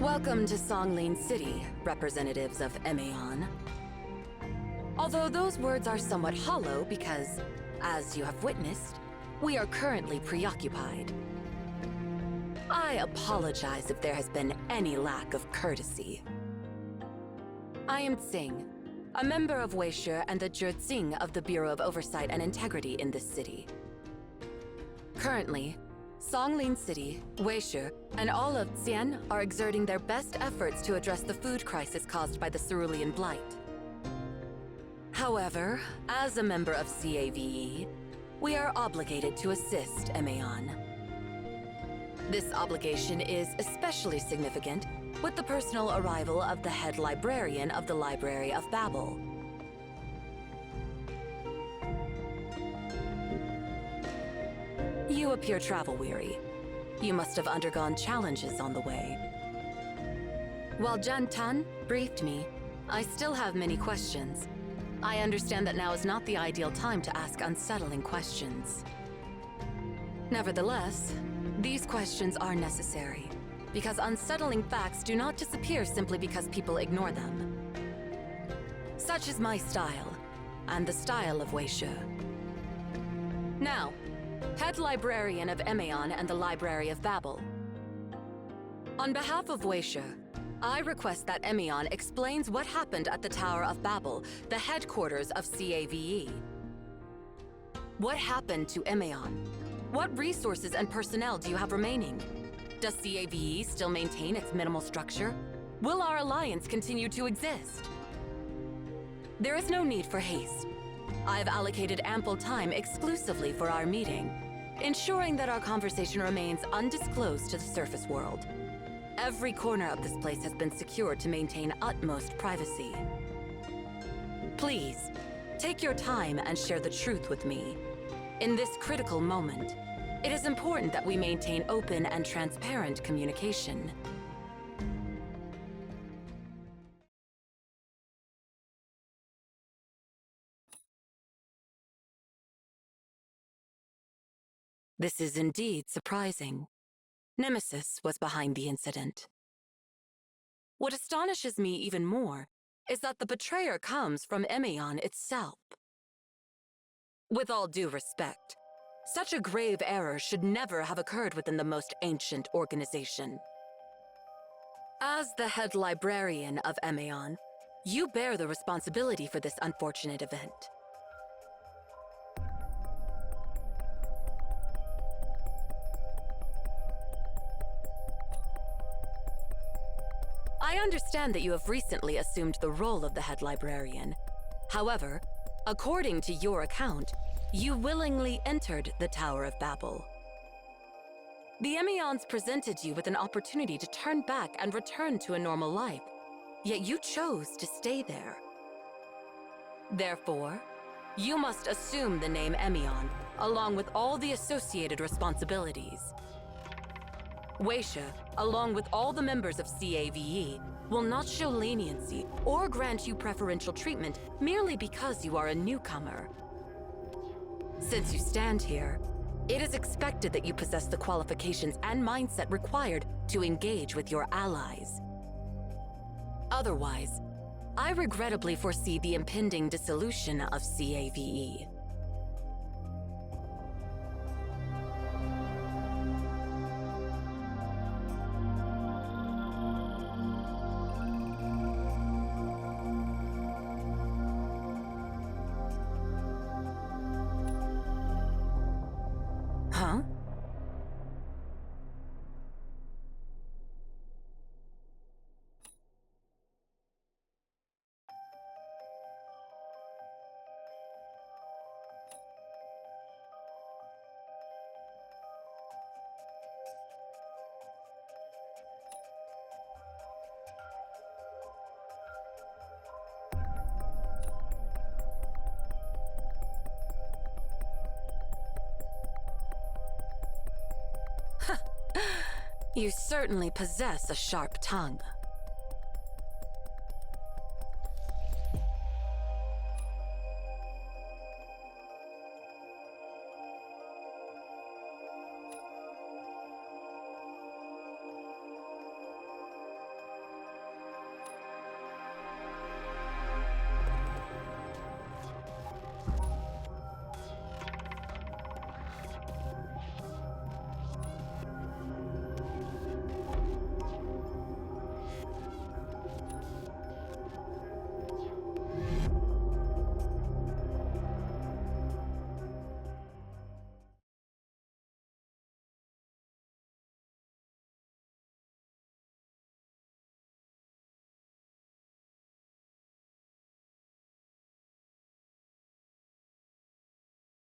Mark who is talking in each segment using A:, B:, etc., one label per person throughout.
A: Welcome to Songlin City, representatives of Emaon. Although those words are somewhat hollow because, as you have witnessed, we are currently preoccupied. I apologize if there has been any lack of courtesy. I am Tsing, a member of Weishe and the Jurtsing of the Bureau of Oversight and Integrity in this city. Currently, Songlin City, Weishe, and all of Xian are exerting their best efforts to address the food crisis caused by the cerulean blight. However, as a member of CAVE, we are obligated to assist Emaon. This obligation is especially significant with the personal arrival of the head librarian of the Library of Babel. You appear travel-weary. You must have undergone challenges on the way. While Jan Tan briefed me, I still have many questions. I understand that now is not the ideal time to ask unsettling questions. Nevertheless, these questions are necessary, because unsettling facts do not disappear simply because people ignore them. Such is my style, and the style of Weishe. Now, Head Librarian of Emaon and the Library of Babel. On behalf of Weishe, I request that Emaon explains what happened at the Tower of Babel, the headquarters of CAVE. What happened to Emaon? What resources and personnel do you have remaining? Does CAVE still maintain its minimal structure? Will our alliance continue to exist? There is no need for haste. I have allocated ample time exclusively for our meeting, ensuring that our conversation remains undisclosed to the surface world. Every corner of this place has been secured to maintain utmost privacy. Please, take your time and share the truth with me. In this critical moment, it is important that we maintain open and transparent communication. This is indeed surprising. Nemesis was behind the incident. What astonishes me even more is that the betrayer comes from Emaon itself. With all due respect, such a grave error should never have occurred within the most ancient organization. As the head librarian of Emaon, you bear the responsibility for this unfortunate event. I understand that you have recently assumed the role of the head librarian. However, according to your account, you willingly entered the Tower of Babel. The Emaons presented you with an opportunity to turn back and return to a normal life, yet you chose to stay there. Therefore, you must assume the name Emaon, along with all the associated responsibilities. Weishe, along with all the members of CAVE, will not show leniency or grant you preferential treatment merely because you are a newcomer. Since you stand here, it is expected that you possess the qualifications and mindset required to engage with your allies. Otherwise, I regrettably foresee the impending dissolution of CAVE. Huh? You certainly possess a sharp tongue.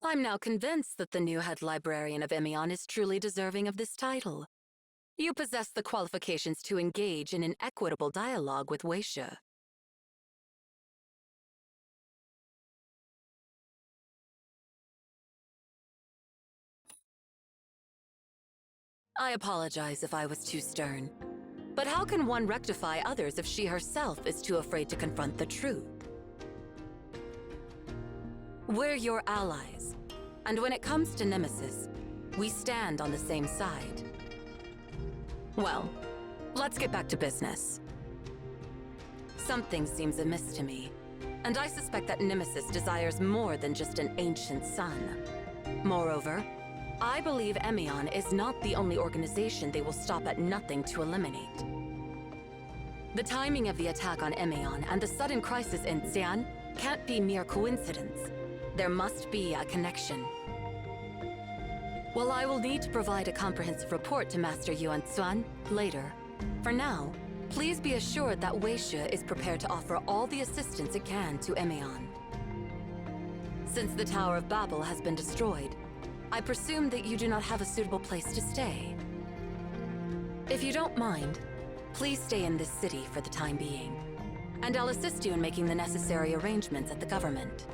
A: I'm now convinced that the new head librarian of Emion is truly deserving of this title. You possess the qualifications to engage in an equitable dialogue with Weisha. I apologize if I was too stern. But how can one rectify others if she herself is too afraid to confront the truth? We're your allies, and when it comes to Nemesis, we stand on the same side. Well, let's get back to business. Something seems amiss to me, and I suspect that Nemesis desires more than just an ancient son. Moreover, I believe Emion is not the only organization they will stop at nothing to eliminate. The timing of the attack on Emion and the sudden crisis in Xi'an can't be mere coincidence. There must be a connection. Well, I will need to provide a comprehensive report to Master Yuan Xuan later. For now, please be assured that Weisha is prepared to offer all the assistance it can to Emion. Since the Tower of Babel has been destroyed, I presume that you do not have a suitable place to stay. If you don't mind, please stay in this city for the time being, and I'll assist you in making the necessary arrangements at the government.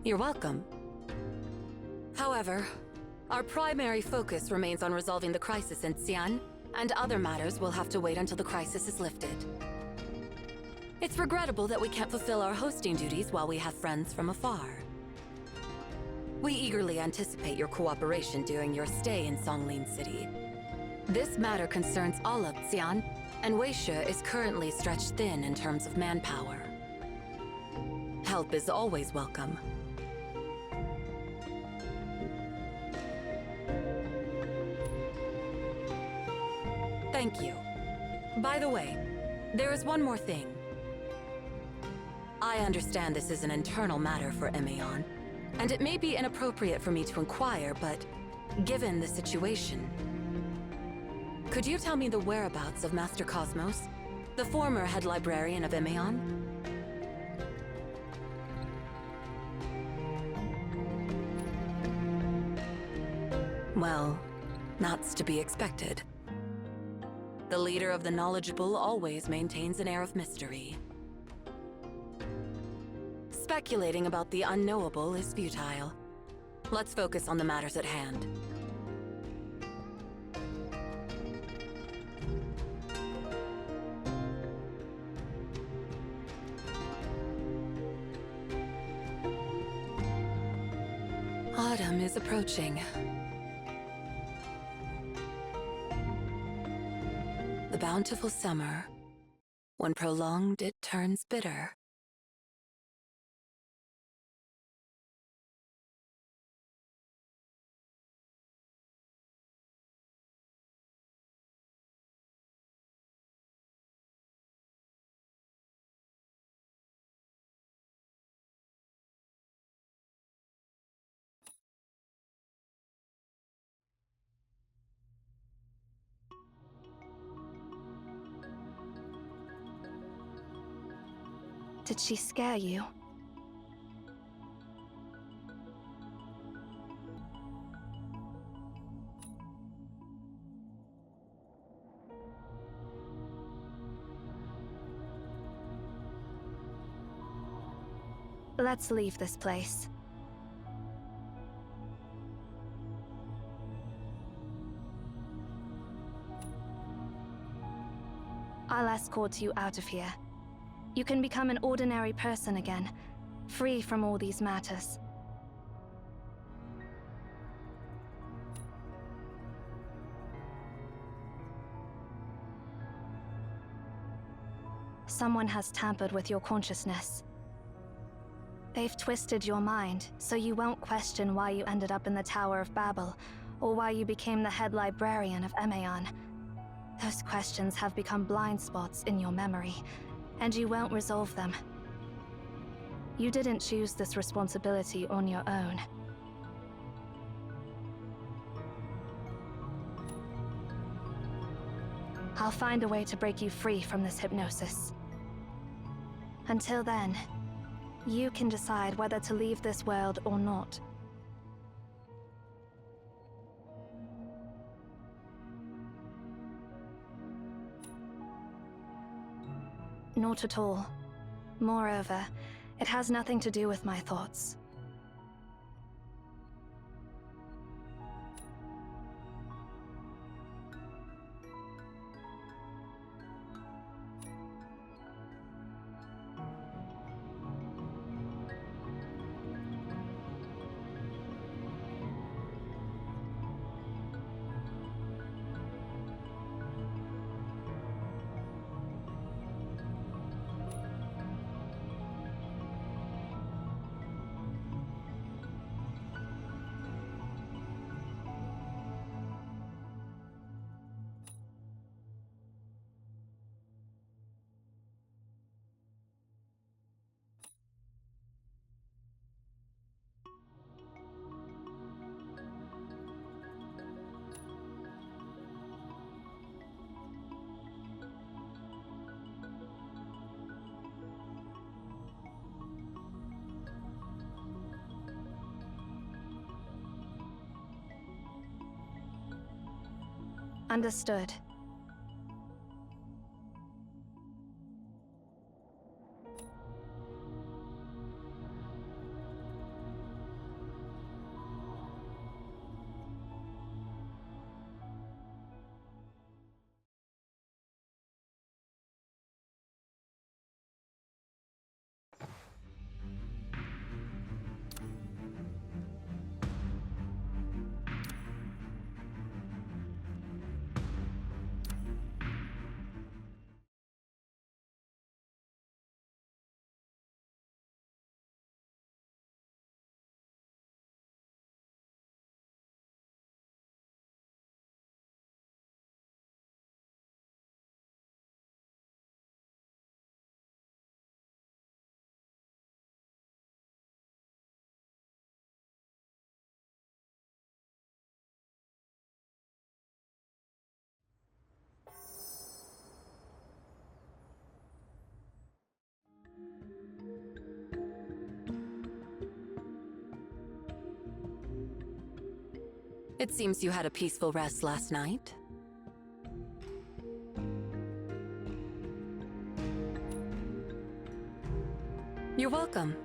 A: You're welcome. However, our primary focus remains on resolving the crisis in Xi'an, and other matters will have to wait until the crisis is lifted. It's regrettable that we can't fulfill our hosting duties while we have friends from afar. We eagerly anticipate your cooperation during your stay in Songlin City. This matter concerns all of Xi'an, and Weisha is currently stretched thin in terms of manpower. Help is always welcome. Thank you. By the way, there is one more thing. I understand this is an internal matter for Emion, and it may be inappropriate for me to inquire, but given the situation, could you tell me the whereabouts of Master Cosmos, the former head librarian of Emion? Well, that's to be expected. The leader of the knowledgeable always maintains an air of mystery. Speculating about the unknowable is futile. Let's focus on the matters at hand. Autumn is approaching. The bountiful summer, when prolonged it turns bitter.
B: Did she scare you? Let's leave this place. I'll escort you out of here. You can become an ordinary person again, free from all these matters. Someone has tampered with your consciousness. They've twisted your mind, so you won't question why you ended up in the Tower of Babel, or why you became the head librarian of Emion. Those questions have become blind spots in your memory, and you won't resolve them. You didn't choose this responsibility on your own. I'll find a way to break you free from this hypnosis. Until then, you can decide whether to leave this world or not. Not at all. Moreover, it has nothing to do with my thoughts. Understood.
A: It seems you had a peaceful rest last night. You're welcome.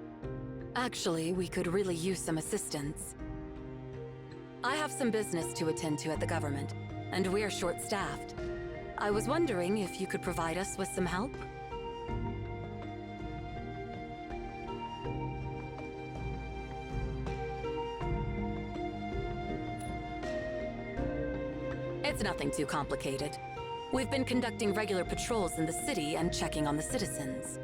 A: Actually, we could really use some assistance. I have some business to attend to at the government, and we're short-staffed. I was wondering if you could provide us with some help? It's nothing too complicated. We've been conducting regular patrols in the city and checking on the citizens.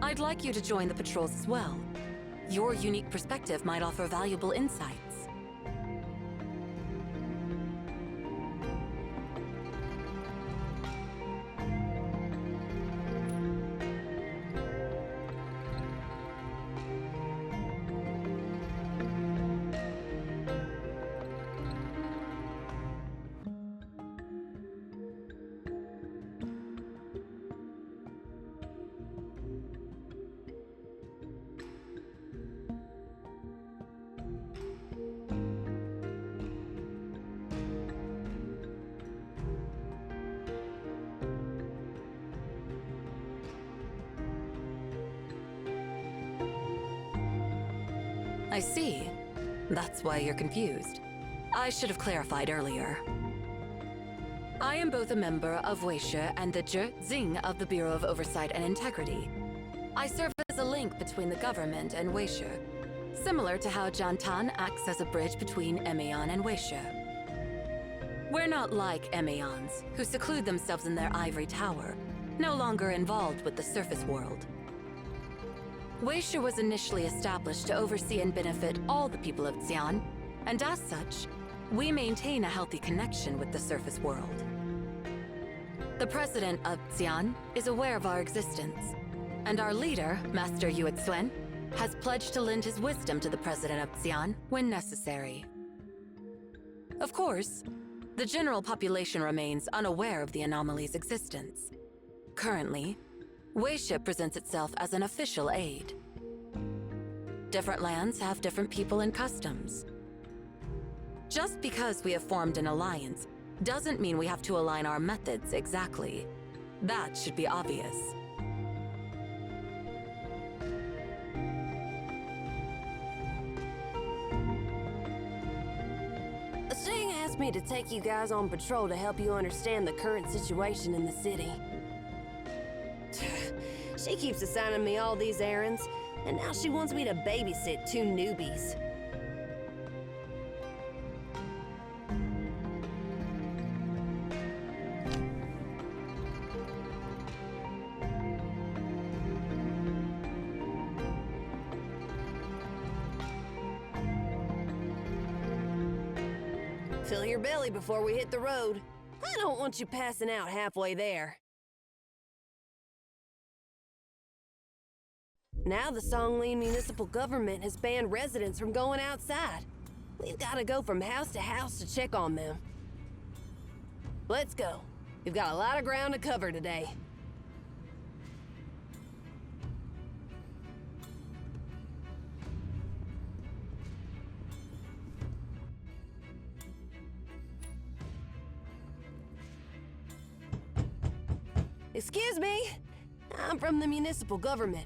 A: I'd like you to join the patrols as well. Your unique perspective might offer valuable insights. I see. That's why you're confused. I should have clarified earlier. I am both a member of Weisha and the Zing of the Bureau of Oversight and Integrity. I serve as a link between the government and Weisha, similar to how Jantan acts as a bridge between Emaon and Weisha. We're not like Emaons, who seclude themselves in their ivory tower, no longer involved with the surface world. Weisha was initially established to oversee and benefit all the people of Xi'an, and as such, we maintain a healthy connection with the surface world. The president of Xi'an is aware of our existence, and our leader, Master Yue Tsuen, has pledged to lend his wisdom to the president of Xi'an when necessary. Of course, The general population remains unaware of the anomaly's existence. Currently, Wayship presents itself as an official aid. Different lands have different people and customs. Just because we have formed an alliance doesn't mean we have to align our methods exactly. That should be obvious.
C: Shing asked me to take you guys on patrol to help you understand the current situation in the city. She keeps assigning me all these errands, and now she wants me to babysit two newbies. Fill your belly before we hit the road. I don't want you passing out halfway there. Now the Songling municipal government has banned residents from going outside. We've got to go from house to house to check on them. Let's go. We've got a lot of ground to cover today. Excuse me, I'm from the municipal government.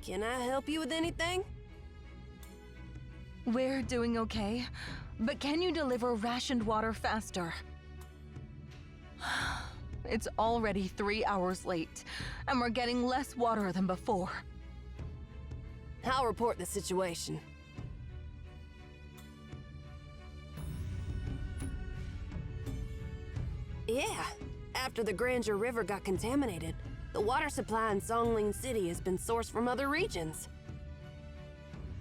C: Can I help you with anything?
D: We're doing okay, but can you deliver rationed water faster? It's already 3 hours late, and we're getting less water than before.
C: I'll report the situation. Yeah. After the Grandeur River got contaminated, the water supply in Songling City has been sourced from other regions.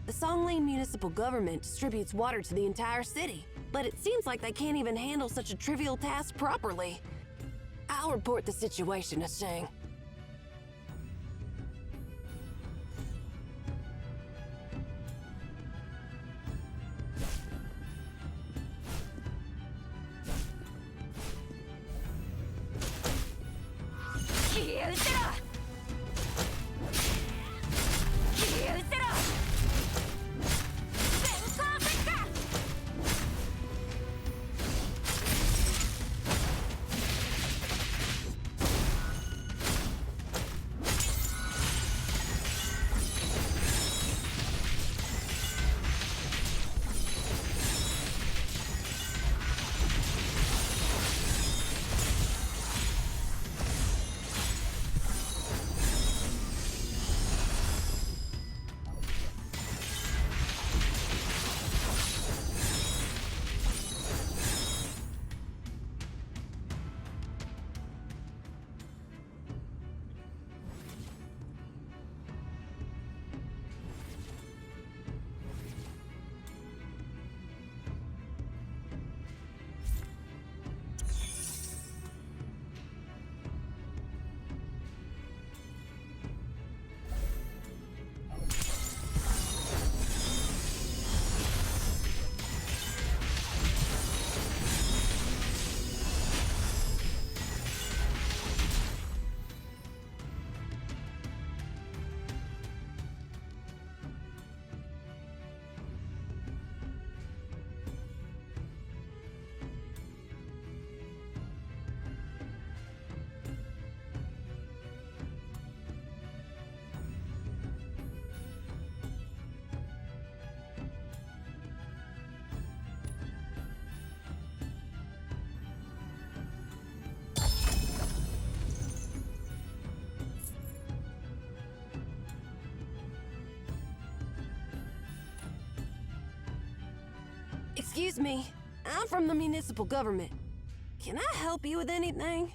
C: The Songling municipal government distributes water to the entire city, but it seems like they can't even handle such a trivial task properly. I'll report the situation to Shang. Excuse me, I'm from the municipal government. Can I help you with anything?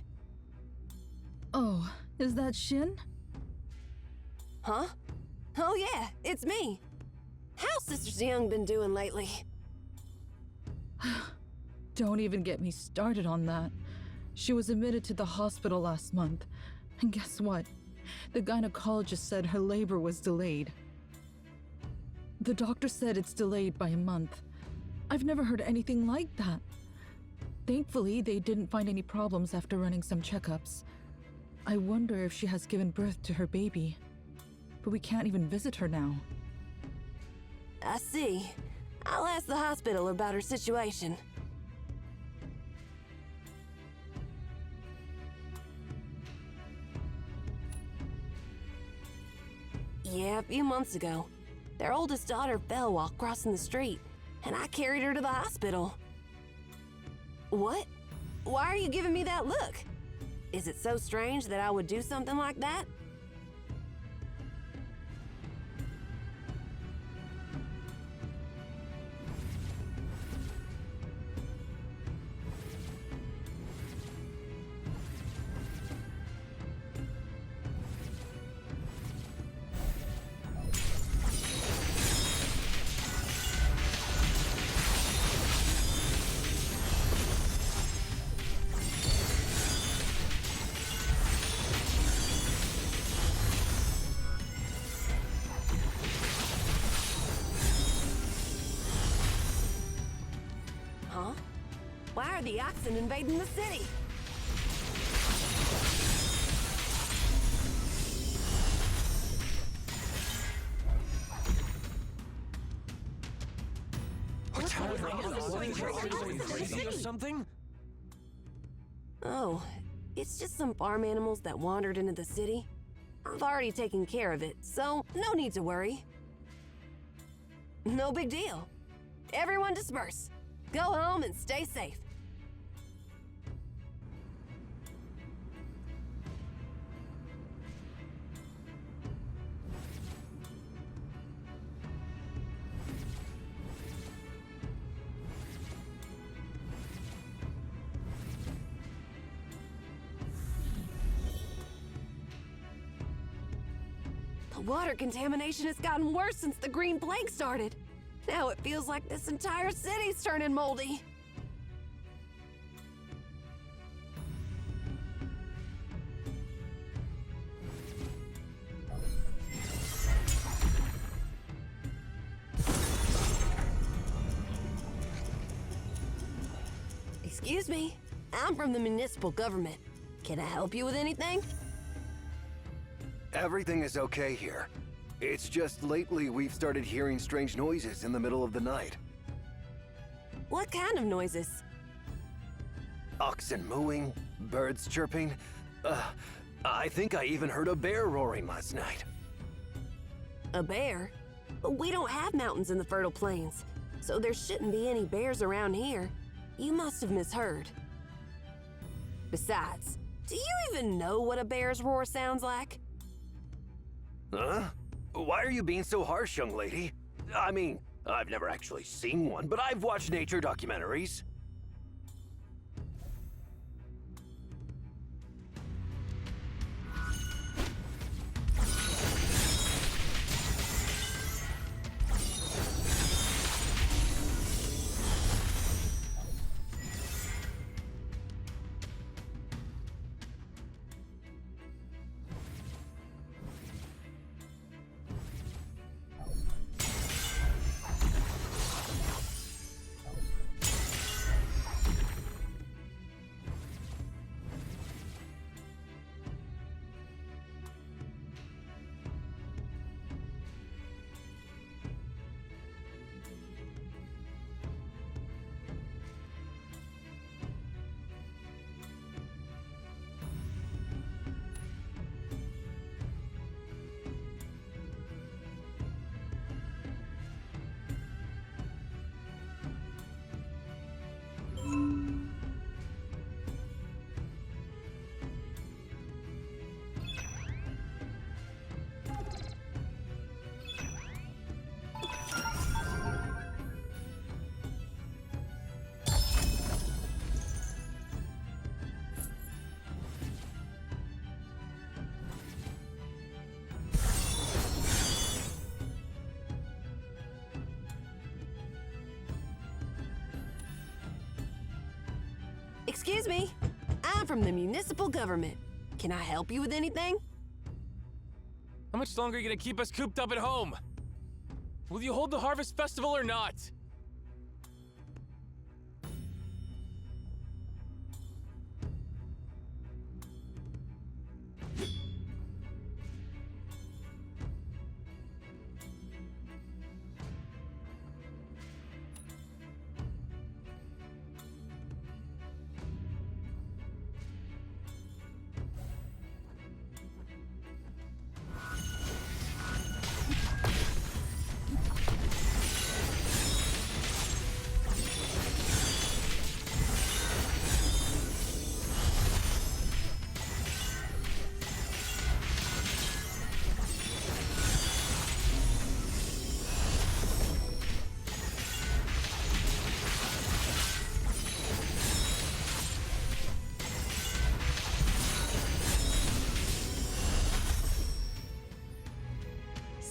D: Oh, is that Shin?
C: Huh? Oh yeah, it's me. How's Sister Young been doing lately?
E: Don't even get me started on that. She was admitted to the hospital last month. And guess what? The gynecologist said her labor was delayed. The doctor said it's delayed by a month. I've never heard anything like that. Thankfully, they didn't find any problems after running some checkups. I wonder if she has given birth to her baby. But we can't even visit her now.
C: I see. I'll ask the hospital about her situation. Yeah, a few months ago, their oldest daughter fell while crossing the street, and I carried her to the hospital. What? Why are you giving me that look? Is it so strange that I would do something like that? Huh? Why are the oxen invading the city?
F: What's happening? Crazy or something?
C: Oh, it's just some farm animals that wandered into the city. I've already taken care of it, so no need to worry. No big deal. Everyone disperse. Go home and stay safe. The water contamination has gotten worse since the Green Plague started. Now it feels like this entire city's turning moldy. Excuse me, I'm from the municipal government. Can I help you with anything?
G: Everything is okay here. It's just lately we've started hearing strange noises in the middle of the night.
C: What kind of noises?
G: Oxen mooing, birds chirping. I think I even heard a bear roaring last night.
C: A bear? But we don't have mountains in the fertile plains, so there shouldn't be any bears around here. You must have misheard. Besides, do you even know what a bear's roar sounds like?
G: Huh? Why are you being so harsh, young lady? I mean, I've never actually seen one, but I've watched nature documentaries.
C: Excuse me, I'm from the municipal government. Can I help you with anything?
F: How much longer are you gonna keep us cooped up at home? Will you hold the Harvest Festival or not?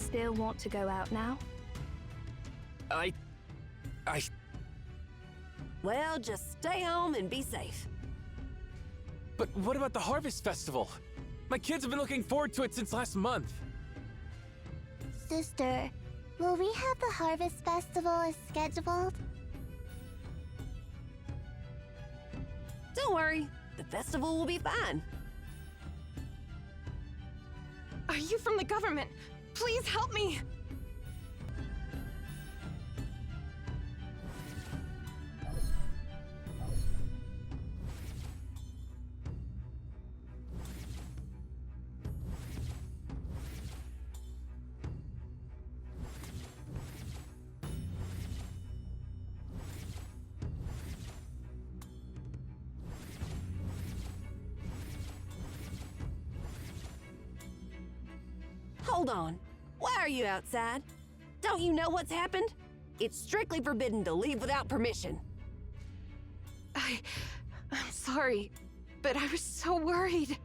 B: still want to go out now?
F: I...
C: Well, just stay home and be safe.
F: But what about the Harvest Festival? My kids have been looking forward to it since last month.
H: Sister, will we have the Harvest Festival as scheduled?
C: Don't worry, the festival will be fine.
D: Are you from the government? Please help me!
C: Hold on. Why are you outside? Don't you know what's happened? It's strictly forbidden to leave without permission.
D: I'm sorry, but I was so worried.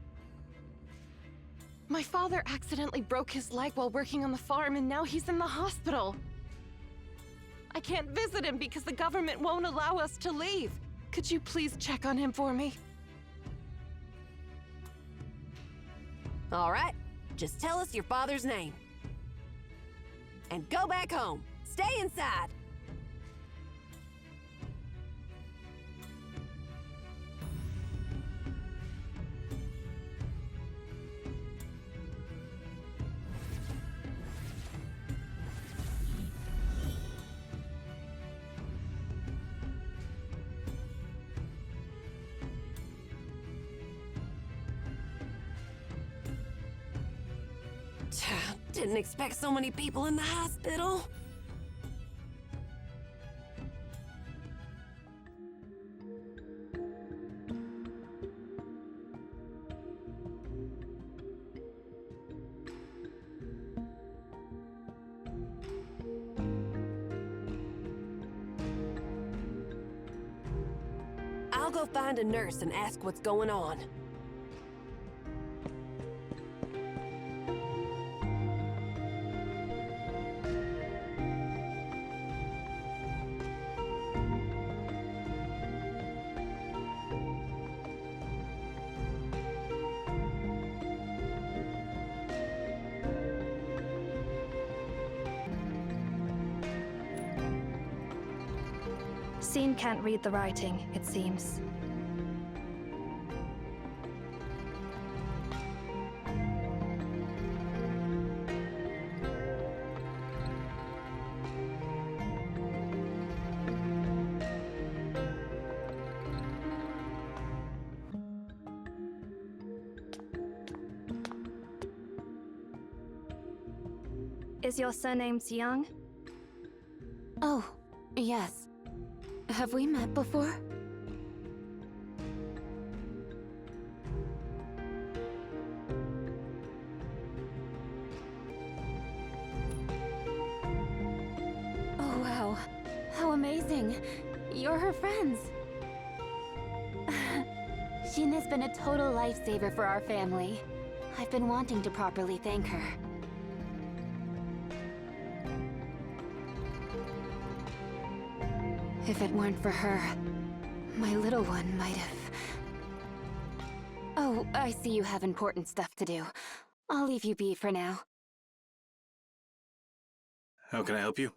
D: My father accidentally broke his leg while working on the farm, and now he's in the hospital. I can't visit him because the government won't allow us to leave. Could you please check on him for me?
C: All right, just tell us your father's name. And go back home. Stay inside. Didn't expect so many people in the hospital. I'll go find a nurse and ask what's going on.
B: Scene can't read the writing, it seems. Is your surname Xiang?
H: Oh, yes. Have we met before? Oh, wow. How amazing. You're her friends. Xin has been a total lifesaver for our family. I've been wanting to properly thank her. If it weren't for her, my little one might have... Oh, I see you have important stuff to do. I'll leave you be for now.
I: How can I help you?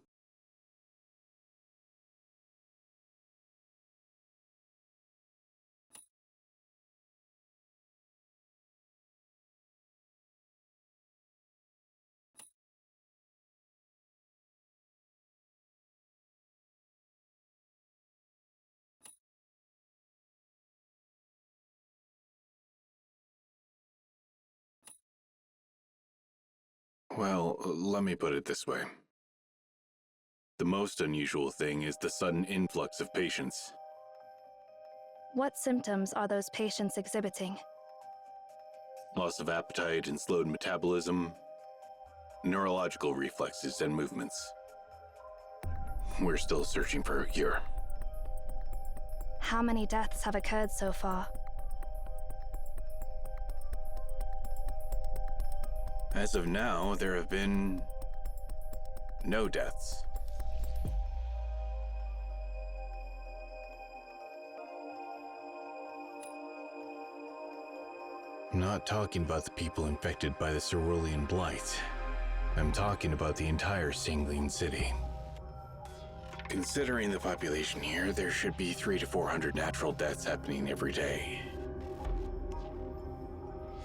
I: Well, let me put it this way. The most unusual thing is the sudden influx of patients.
B: What symptoms are those patients exhibiting?
I: Loss of appetite and slowed metabolism, neurological reflexes and movements. We're still searching for a cure.
B: How many deaths have occurred so far?
I: As of now, there have been no deaths. I'm not talking about the people infected by the cerulean blight. I'm talking about the entire Singling City. Considering the population here, there should be 300 to 400 natural deaths happening every day.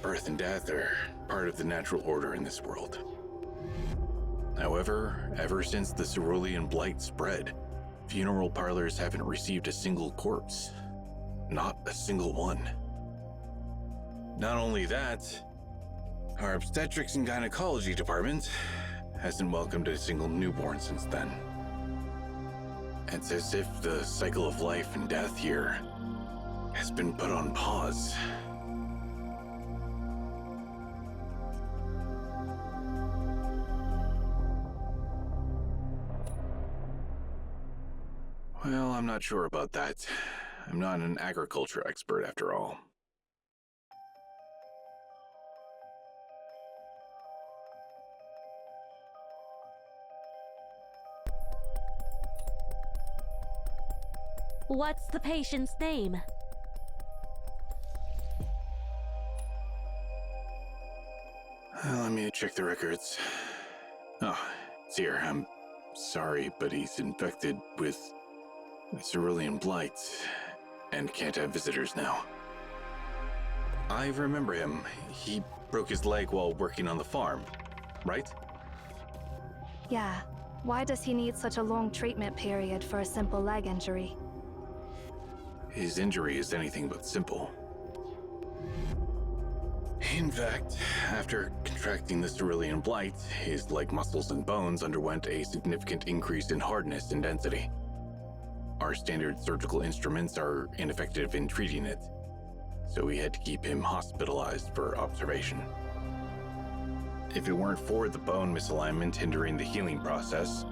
I: Birth and death are part of the natural order in this world. However, ever since the cerulean blight spread, funeral parlors haven't received a single corpse. Not a single one. Not only that, our obstetrics and gynecology department hasn't welcomed a single newborn since then. It's as if the cycle of life and death here has been put on pause. Well, I'm not sure about that. I'm not an agriculture expert after all.
J: What's the patient's name?
I: Let me check the records. Oh, it's here. I'm sorry, but he's infected with cerulean blight and can't have visitors now. I remember him. He broke his leg while working on the farm, right?
B: Yeah. Why does he need such a long treatment period for a simple leg injury?
I: His injury is anything but simple. In fact, after contracting the cerulean blight, his leg muscles and bones underwent a significant increase in hardness and density. Our standard surgical instruments are ineffective in treating it, so we had to keep him hospitalized for observation. If it weren't for the bone misalignment hindering the healing process,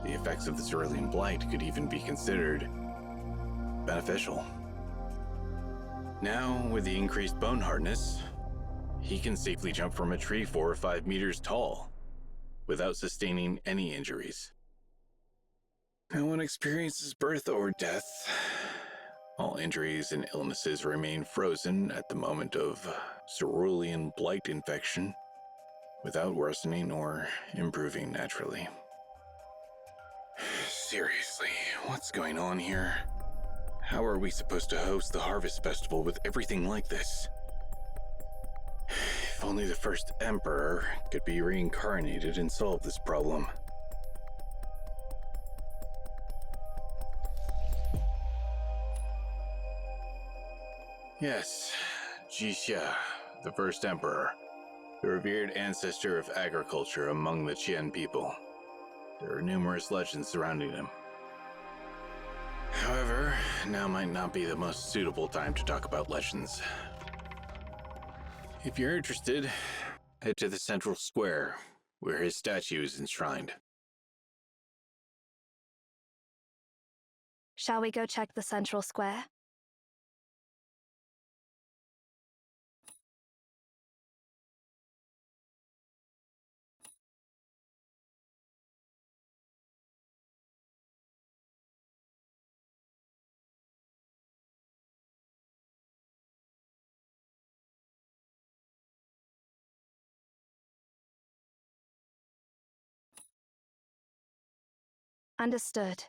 I: the effects of the cerulean blight could even be considered beneficial. Now, with the increased bone hardness, he can safely jump from a tree 4 or 5 meters tall without sustaining any injuries. No one experiences birth or death. All injuries and illnesses remain frozen at the moment of cerulean blight infection without worsening or improving naturally. Seriously, what's going on here? How are we supposed to host the Harvest Festival with everything like this? If only the first Emperor could be reincarnated and solve this problem. Yes, Jixia, the first Emperor, the revered ancestor of agriculture among the Qian people. There are numerous legends surrounding him. However, now might not be the most suitable time to talk about legends. If you're interested, head to the central square, where his statue is enshrined.
B: Shall we go check the central square? Understood.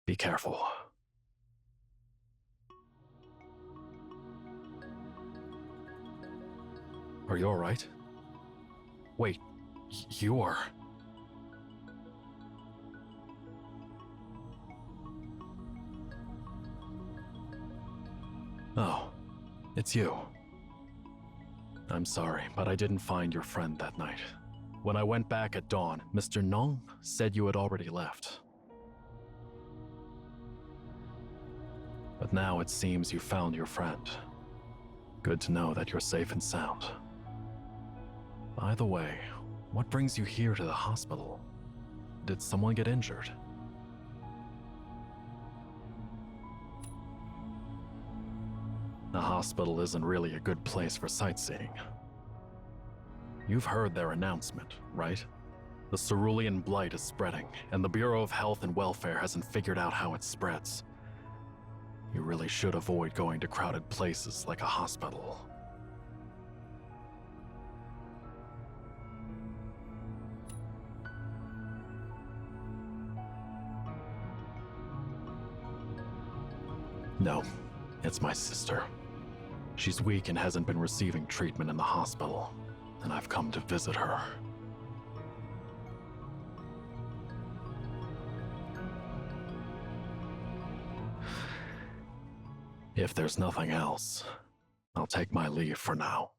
K: Be careful. Are you alright? Wait, you are... Oh, it's you. I'm sorry, but I didn't find your friend that night. When I went back at dawn, Mr. Nong said you had already left. But now it seems you found your friend. Good to know that you're safe and sound. By the way, what brings you here to the hospital? Did someone get injured? A hospital isn't really a good place for sightseeing. You've heard their announcement, right? The cerulean blight is spreading, and the Bureau of Health and Welfare hasn't figured out how it spreads. You really should avoid going to crowded places like a hospital. No, it's my sister. She's weak and hasn't been receiving treatment in the hospital, and I've come to visit her. If there's nothing else, I'll take my leave for now.